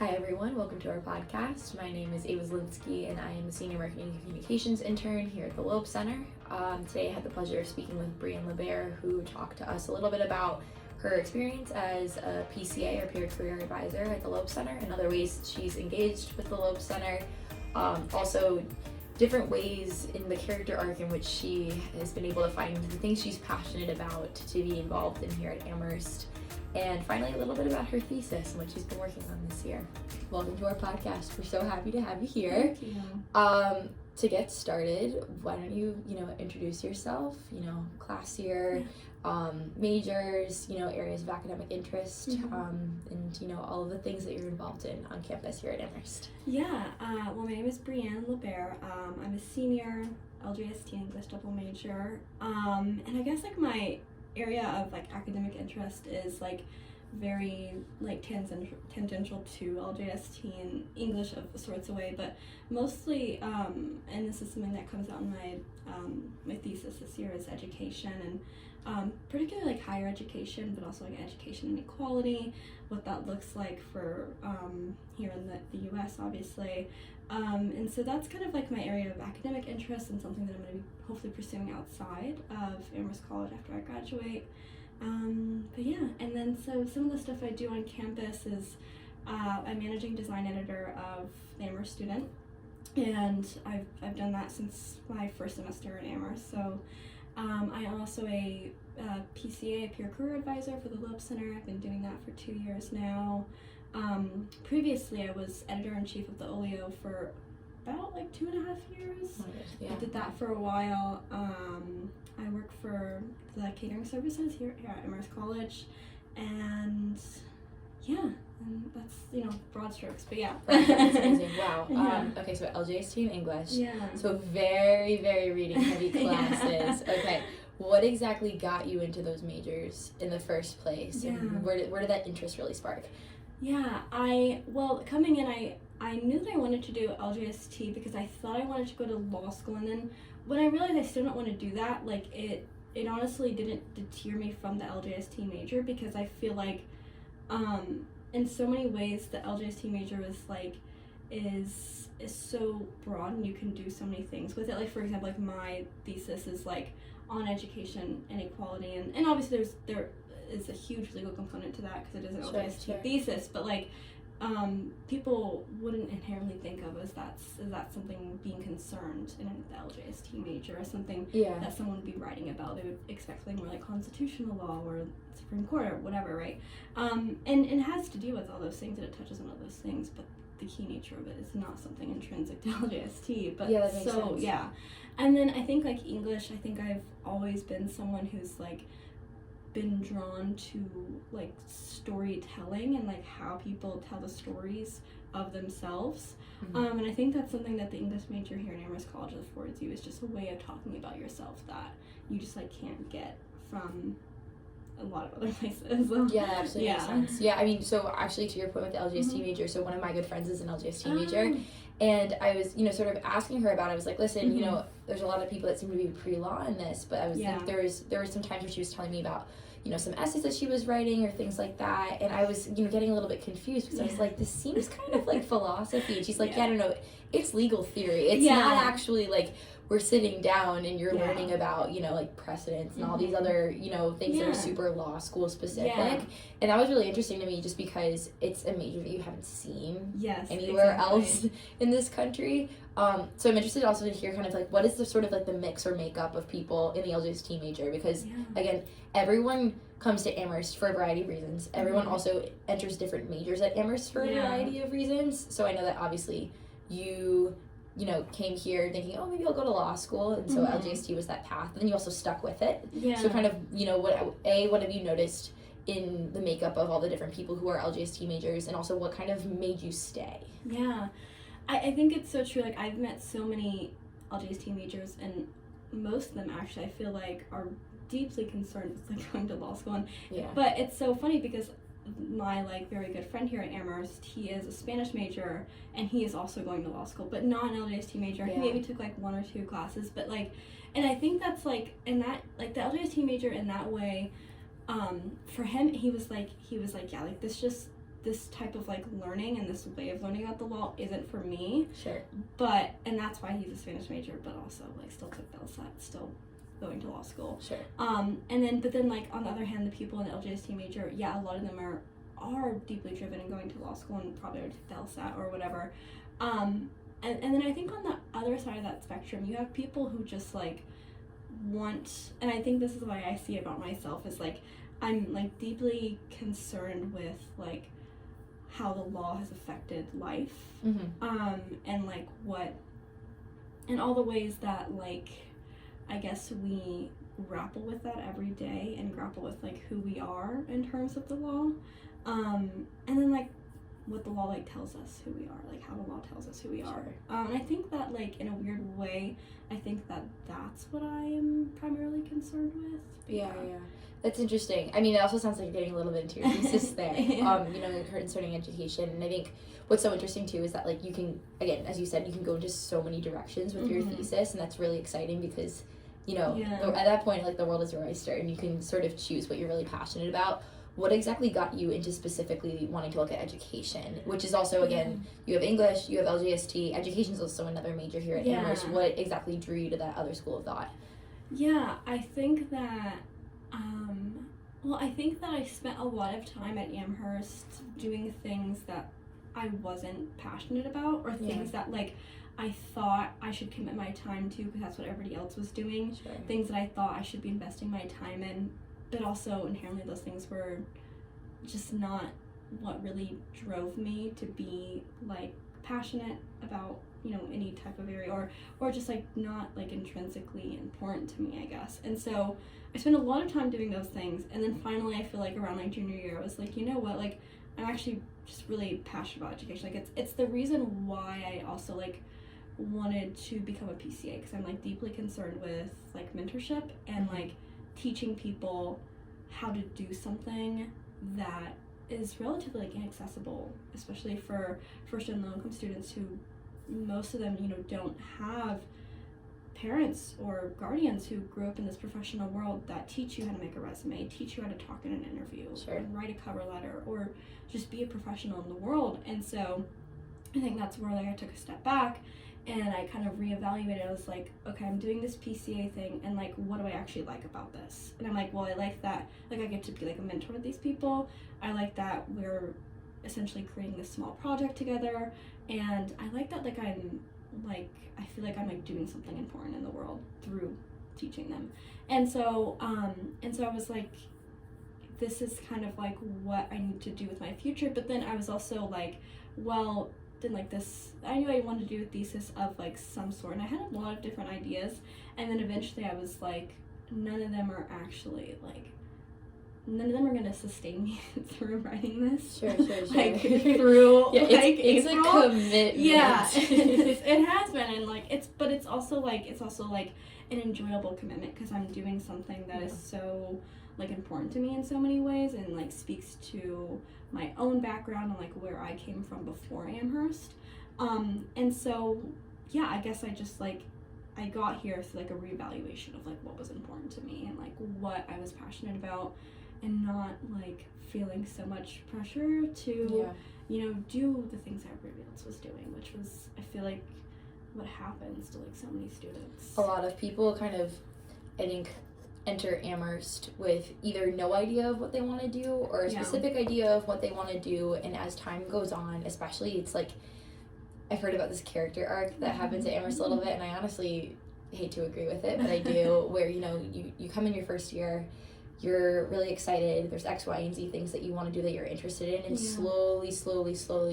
Hi everyone, welcome to our podcast. My name is Ava Zielinski and I am a Senior Marketing and Communications Intern here at the Loeb Center. Today I had the pleasure of speaking with Brianne LaBare, who talked to us a little bit about her experience as a PCA or Peer Career Advisor at the Loeb Center and other ways she's engaged with the Loeb Center. Also different ways in the character arc in which she has been able to find the things she's passionate about to be involved in here at Amherst. And finally, a little bit about her thesis and what she's been working on this year. Welcome to our podcast. We're so happy to have you here. Thank you. To get started, why don't you, introduce yourself, class year, majors, areas of academic interest, and, all of the things that you're involved in on campus here at Amherst. Yeah, well, my name is Brianne LaBare. I'm a senior LJST and English double major. And I guess, my area of, academic interest is, very tangential to LJST and English of sorts of way, but mostly and this is something that comes out in my thesis this year is education and particularly higher education, but also education inequality, what that looks like for here in the US obviously, and so that's kind of my area of academic interest and something that I'm going to be hopefully pursuing outside of Amherst College after I graduate. But yeah, and then so some of the stuff I do on campus is I'm managing design editor of the Amherst Student, and I've done that since my first semester at Amherst. So I am also a PCA, a peer career advisor for the Loeb Center. I've been doing that for 2 years now. Previously I was editor-in-chief of the Olio for about 2.5 years. Yeah. I did that for a while. I work for the catering services here at Amherst College, and yeah, and that's broad strokes, but yeah. That's amazing. Wow. Yeah. Okay, so LJST and English. Yeah. So very, very reading heavy classes. Yeah. Okay. What exactly got you into those majors in the first place? Yeah. And where did that interest really spark? Yeah, coming in, I knew that I wanted to do LJST because I thought I wanted to go to law school, and then when I realized I still don't want to do that, it honestly didn't deter me from the LJST major, because I feel in so many ways the LJST major is so broad and you can do so many things with it. For example, my thesis is on education inequality, and obviously there is a huge legal component to that because it is an LJST thesis, but people wouldn't inherently think of as that something being concerned in the LJST major as something that someone would be writing about. They would expect something more constitutional law or Supreme Court or whatever, right? And it has to do with all those things, and it touches on all those things, but the key nature of it is not something intrinsic to LJST. But that makes sense. Yeah. And then I think English, I think I've always been someone who's been drawn to storytelling and how people tell the stories of themselves, and I think that's something that the English major here at Amherst College affords you, is just a way of talking about yourself that you just can't get from a lot of other places. Yeah, that absolutely makes sense. Yeah, I mean, so actually to your point with the LJST major, so one of my good friends is an LJST major, and I was, sort of asking her about it. I was like, listen, there's a lot of people that seem to be pre-law in this, but I was there were some times where she was telling me about, some essays that she was writing or things like that, and I was, getting a little bit confused because I was like, this seems kind of philosophy, and she's like, yeah, no, it's legal theory. It's not actually we're sitting down and you're learning about, precedents and all these other, things that are super law school specific. Yeah. And that was really interesting to me just because it's a major that you haven't seen anywhere else in this country. So I'm interested also to hear kind of what is the sort of the mix or makeup of people in the LJST major, because again, everyone comes to Amherst for a variety of reasons. Everyone also enters different majors at Amherst for a variety of reasons. So I know that obviously you came here thinking, oh, maybe I'll go to law school, and so LJST was that path, and then you also stuck with it. Yeah. So kind of, what have you noticed in the makeup of all the different people who are LJST majors, and also what kind of made you stay? Yeah, I think it's so true. I've met so many LJST majors, and most of them actually I feel are deeply concerned with going to law school, but it's so funny because my very good friend here at Amherst, he is a Spanish major and he is also going to law school, but not an LJST major. He maybe took 1 or 2 classes, but and I think that's in that the LJST major in that way, for him he was yeah, this just this type of like learning and this way of learning about the law isn't for me. Sure. And that's why he's a Spanish major, but also like still took LSAT, still going to law school. Sure. But then like on the other hand, the people in the LJST major, yeah, a lot of them are deeply driven in going to law school and probably would take LSAT or whatever. And then I think on the other side of that spectrum, you have people who just like want, and I think this is why I see it about myself, is like I'm like deeply concerned with like how the law has affected life, and like what, and all the ways that like I guess we grapple with that every day and grapple with like who we are in terms of the law, and then like what the law like tells us who we are, like how the law tells us who we are. And I think that like in a weird way, I think that that's what I am primarily concerned with. Yeah. That's interesting. I mean, it also sounds like you're getting a little bit into your thesis there, concerning education. And I think what's so interesting too is that like you can, again, as you said, you can go into so many directions with your thesis, and that's really exciting because, at that point, like the world is your oyster, and you can sort of choose what you're really passionate about. What exactly got you into specifically wanting to look at education, which is also, again, you have English, you have LJST, education is also another major here at Amherst. What exactly drew you to that other school of thought? Yeah, I think that, I spent a lot of time at Amherst doing things that I wasn't passionate about, or things that, like, I thought I should commit my time to because that's what everybody else was doing. Sure. Things that I thought I should be investing my time in, but also inherently those things were just not what really drove me to be, like, passionate about, any type of area, or just, like, not, like, intrinsically important to me, I guess. And so I spent a lot of time doing those things, and then finally I feel like around my junior year I was like, you know what, like, I'm actually just really passionate about education. Like, it's the reason why I also, like, wanted to become a PCA, because I'm, like, deeply concerned with, like, mentorship and, like, teaching people how to do something that is relatively, like, inaccessible, especially for first and low-income students who, most of them, don't have parents or guardians who grew up in this professional world that teach you how to make a resume, teach you how to talk in an interview, and write a cover letter, or just be a professional in the world. And so I think that's where, like, I took a step back and I kind of reevaluated. I was like, okay, I'm doing this PCA thing, and, like, what do I actually like about this? And I'm like, well, I like that, like, I get to be, like, a mentor to these people. I like that we're essentially creating this small project together, and I like that, like, I feel like I'm, like, doing something important in the world through teaching them. And so I was like, this is kind of, like, what I need to do with my future. But then I was also like, well, then, like, this, I knew I wanted to do a thesis of, like, some sort, and I had a lot of different ideas, and then eventually I was like, none of them are going to sustain me through writing this. Sure. Like, through, like, it's April. a commitment. Yeah, it has been, and, like, it's also an enjoyable commitment, because I'm doing something that is so, like, important to me in so many ways, and, like, speaks to my own background and, like, where I came from before Amherst. And so, yeah, I guess I just, like, I got here through, like, a reevaluation of, like, what was important to me and, like, what I was passionate about, and not, like, feeling so much pressure to, do the things that everybody else was doing, which was, I feel like, what happens to, like, so many students. A lot of people kind of, I think, enter Amherst with either no idea of what they want to do or a specific idea of what they want to do, and as time goes on, especially, it's like, I've heard about this character arc that happens at Amherst a little bit, and I honestly hate to agree with it, but I do, where, you come in your first year, you're really excited, there's X, Y, and Z things that you want to do that you're interested in, and slowly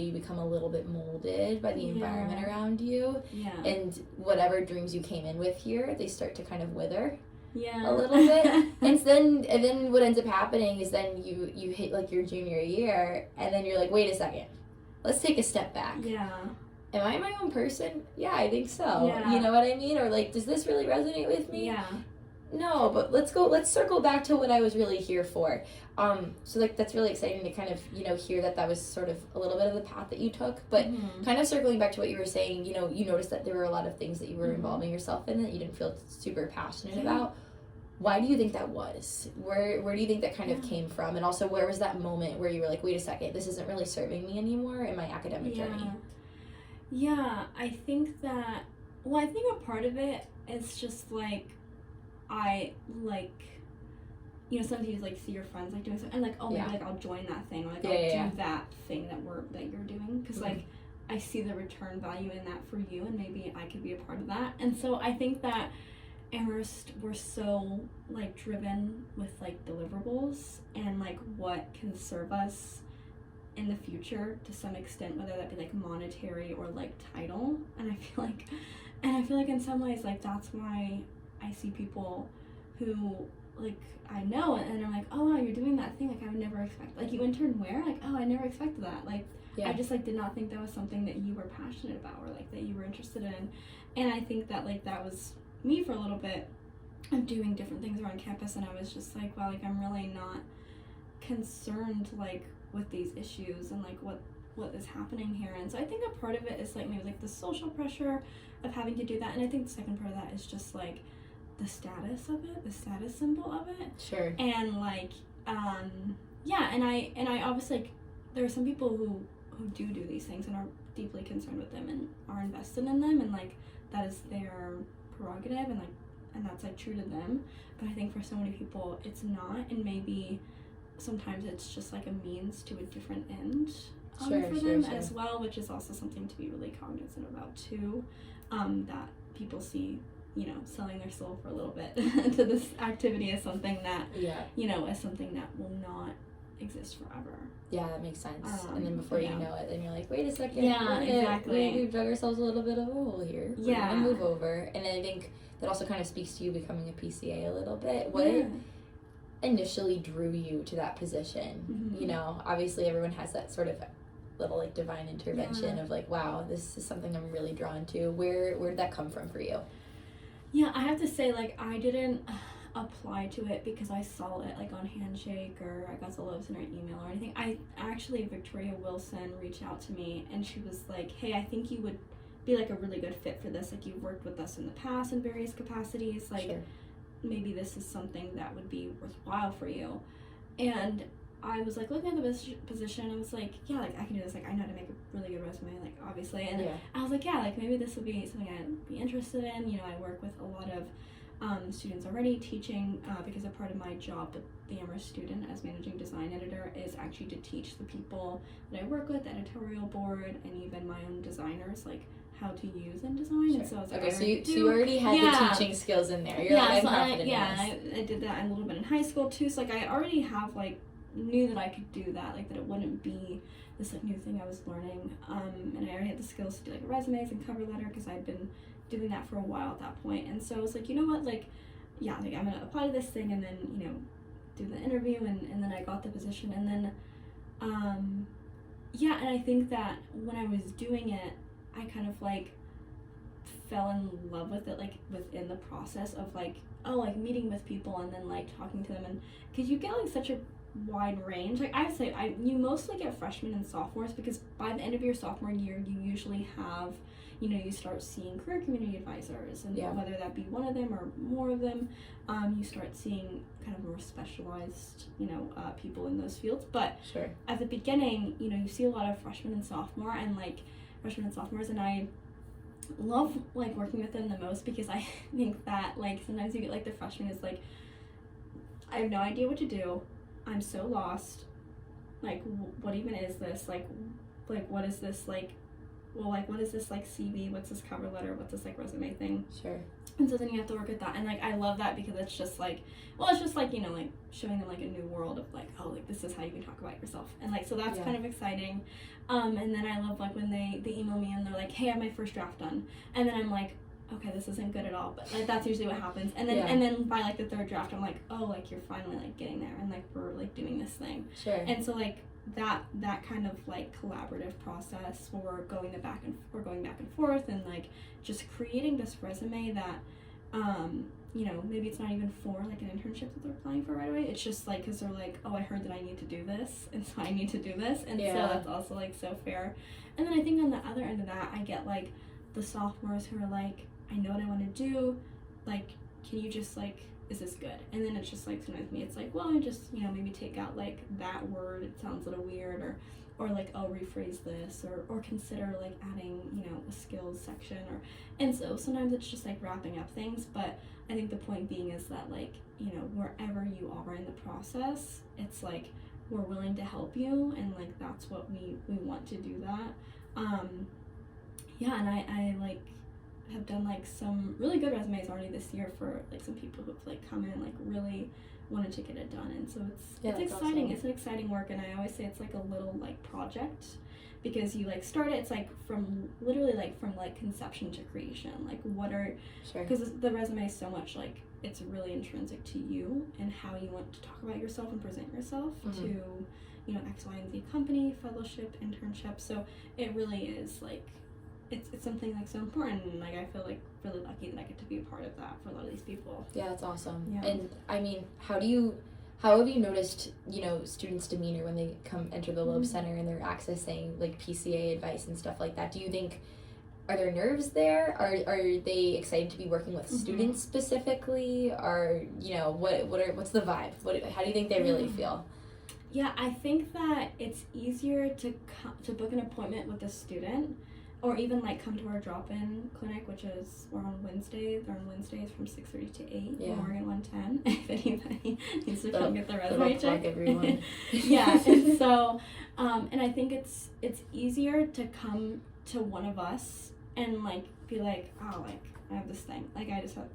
you become a little bit molded by the environment around you, and whatever dreams you came in with here, they start to kind of wither a little bit, and then what ends up happening is then you hit, like, your junior year, and then you're like, wait a second, let's take a step back. Am I my own person? Yeah, I think so. You know what I mean? Or, like, does this really resonate with me? No, but let's circle back to what I was really here for. So, like, that's really exciting to kind of, hear that was sort of a little bit of the path that you took. But kind of circling back to what you were saying, you noticed that there were a lot of things that you were involving yourself in that you didn't feel super passionate about. Why do you think that was? Where do you think that kind of came from? And also, where was that moment where you were like, wait a second, this isn't really serving me anymore in my academic journey? Yeah, I think that, well, I think a part of it is just, like, I, like, you know, sometimes you, like, see your friends, like, doing something, and, like, oh, maybe, like, I'll join that thing, or, like, I'll do that thing that you're doing, because, like, I see the return value in that for you, and maybe I could be a part of that. And so I think that Amherst, we're so, like, driven with, like, deliverables and, like, what can serve us in the future to some extent, whether that be, like, monetary or, like, title. And I feel like in some ways, like, that's why I see people who, like, I know, and I'm like, oh, wow, you're doing that thing, like, I would never expect, like, you intern where? Like, oh, I never expected that. Like, I just, like, did not think that was something that you were passionate about, or, like, that you were interested in. And I think that, like, that was me for a little bit. I'm doing different things around campus, and I was just like, wow, like, I'm really not concerned, like, with these issues and, like, what is happening here. And so I think a part of it is, like, maybe, like, the social pressure of having to do that. And I think the second part of that is just, like, the status of it, the status symbol of it. Sure. And, like, yeah, and I obviously, like, there are some people who do these things and are deeply concerned with them and are invested in them, and, like, that is their prerogative, and, like, and that's, like, true to them. But I think for so many people it's not, and maybe sometimes it's just, like, a means to a different end for them as well, which is also something to be really cognizant about too, that people see, you know, selling their soul for a little bit to this activity as something that, you know, as something that will not exist forever. Yeah, that makes sense. And then before you know it, then you're like, wait a second. Yeah, exactly. We've dug ourselves a little bit of a hole here. We're gonna move over. And I think that also kind of speaks to you becoming a PCA a little bit. What initially drew you to that position? You know, obviously everyone has that sort of little, like, divine intervention of, like, wow, this is something I'm really drawn to. Where did that come from for you? Yeah, I have to say, like, I didn't apply to it because I saw it, like, on Handshake, or I got the Loeb Center email or anything. Victoria Wilson reached out to me, and she was like, hey, I think you would be, like, a really good fit for this. Like, you've worked with us in the past in various capacities. Like, maybe this is something that would be worthwhile for you. And I was, like, looking at the position, and I was like, yeah, like, I can do this. Like, I know how to make a really good resume, like, obviously. And I was like, yeah, like, maybe this would be something I'd be interested in. You know, I work with a lot of students already teaching, because a part of my job at the Amherst Student as managing design editor is actually to teach the people that I work with, the editorial board, and even my own designers, like, how to use InDesign. And so I was like, so you already had the teaching skills in there. You're like, I'm confident in this. I did that a little bit in high school too. So, like, I already have, like, knew that I could do that, like, that it wouldn't be this, like, new thing I was learning. And I already had the skills to do, like, resumes and cover letter, because I'd been doing that for a while at that point. And so I was like, you know what, like, yeah, like, I'm gonna apply to this thing, and then, you know, do the interview, and then I got the position. And then and I think that when I was doing it, I kind of, like, fell in love with it, like, within the process of, like, meeting with people, and then, like, talking to them, and because you get, like, such a wide range. Like, I say, you mostly get freshmen and sophomores, because by the end of your sophomore year, you usually have, you know, you start seeing career community advisors, and whether that be one of them or more of them, you start seeing kind of more specialized, you know, people in those fields. But at the beginning, you know, you see a lot of freshmen and sophomores, and I love, like, working with them the most, because I think that, like, sometimes you get, like, the freshman is like, I have no idea what to do. I'm so lost. Like, what even is this? Like, what is this, like, well, like, what is this, like, CV? What's this cover letter? What's this, like, resume thing? And so then you have to work at that. And, like, I love that, because it's just, like, well, it's just, like, you know, like, showing them, like, a new world of, like, oh, like, this is how you can talk about yourself. And, like, so that's kind of exciting. And then I love, like, when they email me and they're like, hey, I have my first draft done. And then I'm like, okay, this isn't good at all, but, like, that's usually what happens. And then and then by, like, the third draft, I'm like, oh, like, you're finally, like, getting there, and, like, we're, like, doing this thing. And so, like, that kind of, like, collaborative process, where we're going back and forth, and, like, just creating this resume that, you know, maybe it's not even for, like, an internship that they're applying for right away. It's just, like, because they're like, oh, I heard that I need to do this, and so I need to do this. And so that's also, like, so fair. And then I think on the other end of that, I get, like, the sophomores who are like, I know what I want to do, like, can you just, like, is this good? And then it's just like, sometimes me, it's like, well, I just, maybe take out like that word, it sounds a little weird, or like, I'll rephrase this, or consider like adding, a skills section, and so sometimes it's just like wrapping up things. But I think the point being is that, like, wherever you are in the process, it's like, we're willing to help you, and like, that's what we want to do that. And I like have done like some really good resumes already this year for like some people who've like come in like really wanted to get it done, and so it's exciting. Awesome. It's an exciting work, and I always say it's like a little like project, because you like start it, it's like from conception to creation, like what are, because the resume is so much like, it's really intrinsic to you and how you want to talk about yourself and present yourself to X, Y, and Z company, fellowship, internship. So it really is like, it's something like so important, and like I feel like really lucky that I get to be a part of that for a lot of these people. Yeah, that's awesome. Yeah. And I mean, how have you noticed, students' demeanor when they enter the Loeb Center and they're accessing like PCA advice and stuff like that? Do you think, are there nerves there? Are they excited to be working with students specifically? Or what's the vibe? How do you think they really feel? Yeah, I think that it's easier to book an appointment with a student, or even like come to our drop-in clinic, which is we're on Wednesdays. They're on Wednesdays from 6:30 to 8. Yeah. In Oregon 110. If anybody needs to come get their resume checked. Everyone. Yeah, and so, and I think it's easier to come to one of us and like be like, oh, like I have this thing, like I just have,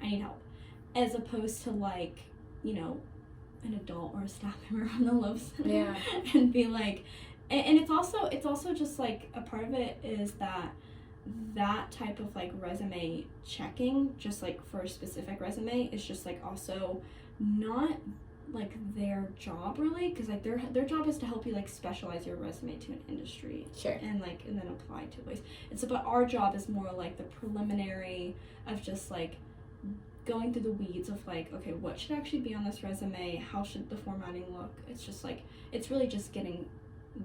I need help, as opposed to like, an adult or a staff member from the Loeb Center. Yeah. And be like. And it's also just like a part of it is that type of like resume checking, just like for a specific resume, is just like also not like their job really, because like their job is to help you like specialize your resume to an industry. Sure. And then apply to a place. And so, but our job is more like the preliminary of just like going through the weeds of like, okay, what should actually be on this resume? How should the formatting look? It's just like, it's really just getting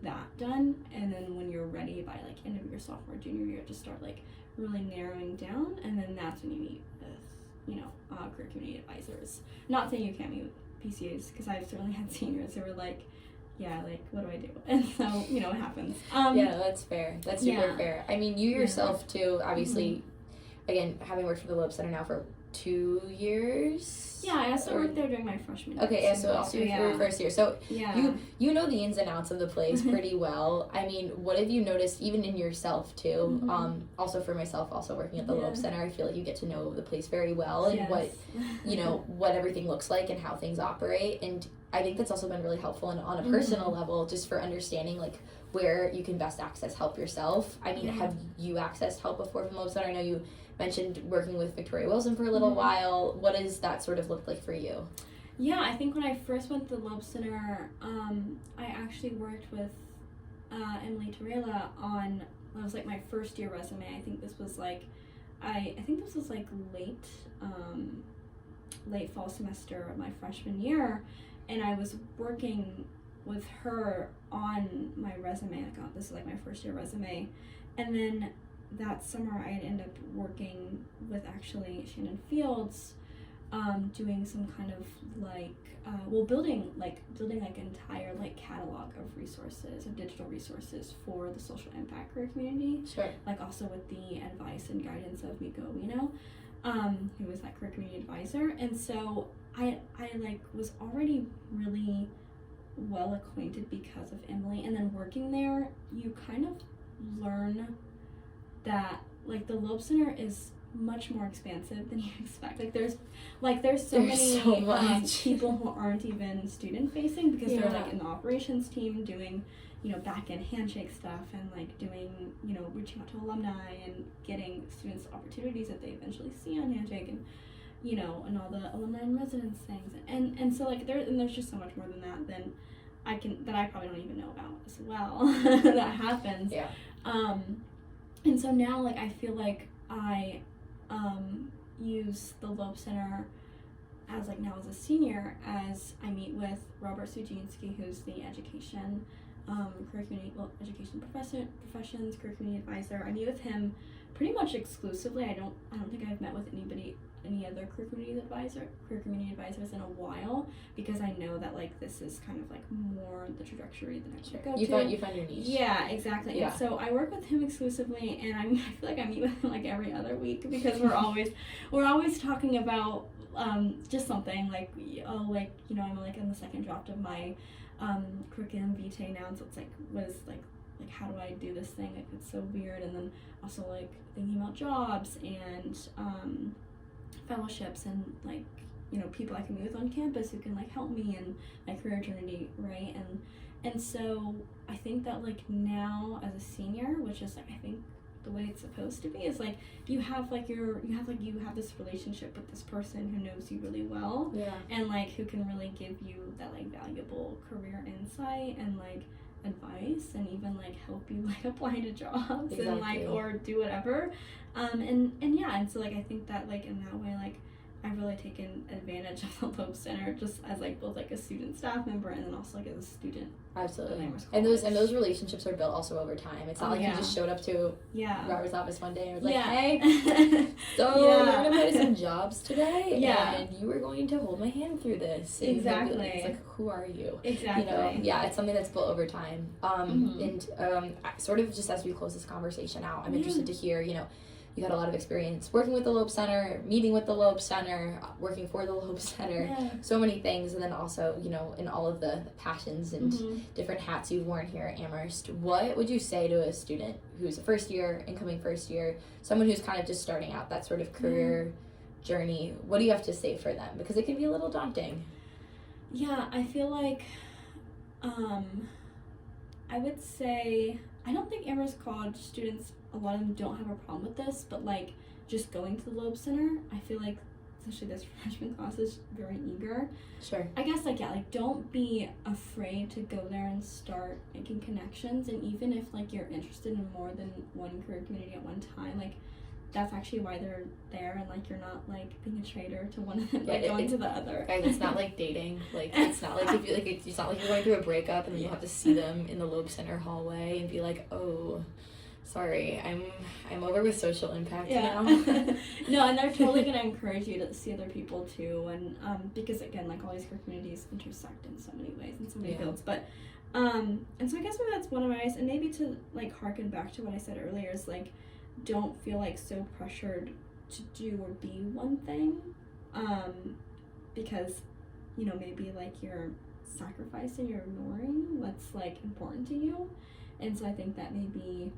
that done, and then when you're ready by like end of your sophomore junior year, just start like really narrowing down, and then that's when you meet with career community advisors. Not saying you can't meet with PCAs, because I've certainly had seniors who were like, yeah, like what do I do? And so it happens. Yeah, that's fair. That's super fair. I mean, you yourself too, obviously, again, having worked for the Loeb Center now for 2 years. Yeah, I also worked there during my freshman year. Okay, yeah, so also your first year. So yeah. you know the ins and outs of the place pretty well. I mean, what have you noticed even in yourself too? Also for myself, also working at the Loeb Center, I feel like you get to know the place very well, and what everything looks like and how things operate. And I think that's also been really helpful on a personal level, just for understanding like where you can best access help yourself. I mean, have you accessed help before from Loeb Center? I know you mentioned working with Victoria Wilson for a little while. What does that sort of look like for you? Yeah, I think when I first went to the Loeb Center, I actually worked with Emily Torella on, it was like my first year resume. I think this was like, late fall semester of my freshman year, and I was working with her on my resume. Like, oh, this is like my first year resume, and then that summer I had ended up working with actually Shannon Fields, doing some kind of like building like entire like catalog of resources, of digital resources for the social impact career community. Sure. Like also with the advice and guidance of Miko Ueno, who was that career community advisor. And so I like was already really well acquainted because of Emily, and then working there, you kind of learn that like the Loeb Center is much more expansive than you expect. There's so many people who aren't even student facing, because they're like in the operations team doing back end handshake stuff, and like doing reaching out to alumni and getting students opportunities that they eventually see on handshake, and and all the alumni and residence things, and so like there's just so much more than that that I probably don't even know about as well that happens. Yeah. And so now, like, I feel like I use the Loeb Center as, like, now as a senior, as I meet with Robert Sujinsky, who's the education, education professions, career community advisor. I meet with him pretty much exclusively. I don't think I've met with anybody any other career community advisors in a while, because I know that like this is kind of like more the trajectory that I should go to. You find your niche. Yeah, exactly. Yeah. And so I work with him exclusively, and I feel like I meet with him like every other week, because we're always talking about just something like, oh, like, you know, I'm like in the second draft of my curriculum vitae now, and so it's like, what is like how do I do this thing, like it's so weird. And then also like thinking about jobs and fellowships and like, you know, people I can meet with on campus who can like help me in my career journey, right? And so I think that like now as a senior, which is like I think the way it's supposed to be, is like you have this relationship with this person who knows you really well, and like who can really give you that like valuable career insight and like advice, and even like help you like apply to jobs and like or do whatever, and so like I think that like in that way like I've really taken advantage of the Loeb Center just as like both like a student staff member and then also like as a student. Absolutely. And those relationships are built also over time. It's not like you just showed up to Robert's office one day and was like, hey, so we're gonna play some jobs today, and you were going to hold my hand through this. And exactly. It's like, who are you? Exactly. You know, it's something that's built over time. And sort of just as we close this conversation out, I'm interested to hear, you know, you had a lot of experience working with the Loeb Center, meeting with the Loeb Center, working for the Loeb Center, so many things, and then also, you know, in all of the passions and different hats you've worn here at Amherst. What would you say to a student who's a incoming first year, someone who's kind of just starting out that sort of career journey? What do you have to say for them? Because it can be a little daunting. Yeah, I feel like, I would say, I don't think Amherst College students, a lot of them don't have a problem with this, but like just going to the Loeb Center, I feel like especially this freshman class is very eager. Sure. I guess like don't be afraid to go there and start making connections, and even if like you're interested in more than one career community at one time, like that's actually why they're there, and like you're not like being a traitor to one of them, like going to the other. Guys, it's not like dating. Like it's not like if you like it's not like you're going through a breakup and then you have to see them in the Loeb Center hallway and be like, oh, sorry, I'm over with social impact now. No, and they're totally gonna encourage you to see other people too, and because again, like all these career communities intersect in so many ways in so many fields. But and so I guess maybe that's one of my advice, and maybe to like harken back to what I said earlier is like, don't feel like so pressured to do or be one thing, because you know maybe like you're sacrificing, you're ignoring what's like important to you. And so I think that maybe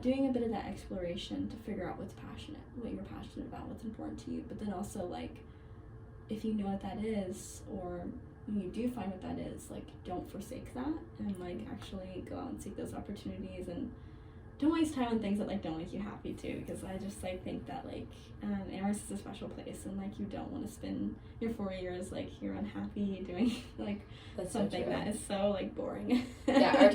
doing a bit of that exploration to figure out what you're passionate about, what's important to you, but then also like if you know what that is, or when you do find what that is, like don't forsake that, and like actually go out and seek those opportunities, and don't waste time on things that like don't make you happy too, because I just like think that like Amherst is a special place, and like you don't want to spend your 4 years like you're unhappy doing like something that is so like boring. Our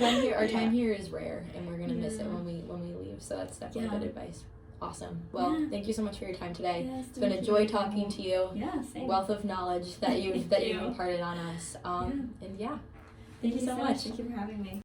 time here is rare, and we're gonna miss it when we leave. So that's definitely good advice. Awesome. Well, thank you so much for your time today. Yes, it's been a joy talking to you. Yeah, same. Wealth of knowledge that you've imparted on us. And thank you so much. Thank you for having me.